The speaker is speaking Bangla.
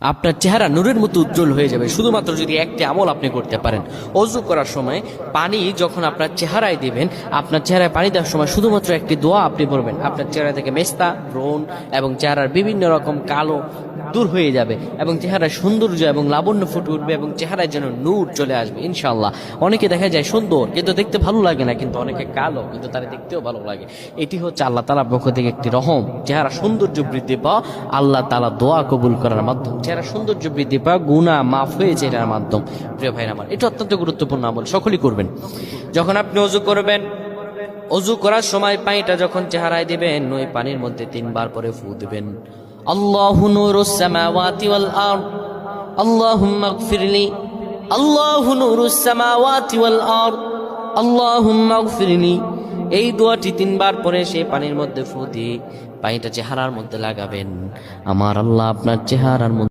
আপনার চেহারা নূরের মতো উজ্জ্বল হয়ে যাবে শুধুমাত্র যদি একটি আমল আপনি করতে পারেন। অজু করার সময় পানি যখন আপনার চেহারায় দিবেন, আপনার চেহারায় পানি দেওয়ার সময় শুধুমাত্র একটি দোয়া আপনি পড়বেন, আপনার চেহারা থেকে মেস্তা, ব্রণ এবং চেহারার বিভিন্ন রকম কালো দূর হয়ে যাবে এবং চেহারায় সৌন্দর্য এবং লাবণ্য ফুটে উঠবে এবং চেহারায় যেন নূর চলে আসবে ইনশাআল্লাহ। অনেকে দেখা যায় সুন্দর কিন্তু দেখতে ভালো লাগে না, কিন্তু অনেকে কালো কিন্তু তারা দেখতেও ভালো লাগে। এটি হচ্ছে আল্লাহ তাআলার পক্ষ থেকে একটি রহম। চেহারা সৌন্দর্য বৃদ্ধি পাওয়া আল্লাহ তাআলা দোয়া কবুল করার মাধ্যম, চেহারা সৌন্দর্য বৃদ্ধি পাওয়া গুনাহ মাফ হয়েছে এটার মাধ্যম। প্রিয় ভাইরা আমার, এটা অত্যন্ত গুরুত্বপূর্ণ আমল, সকলেই করবেন। যখন আপনি অজু করবেন, অজু করার সময় পানিটা যখন চেহারায় দিবেন, ওই পানির মধ্যে 3 বার পরে ফু দিবেন। আল্লাহু নূরুস সামাওয়াতি ওয়াল আরদ আল্লাহুম্মা ইগফিরলি, আল্লাহু নূরুস সামাওয়াতি ওয়াল আরদ আল্লাহুম্মা ইগফিরলি। এই দোয়াটি 3 বার পরে সেই পানির মধ্যে ফু দিয়ে পানিটা চেহারার মধ্যে লাগাবেন। আমার আল্লাহ আপনার চেহারার মধ্যে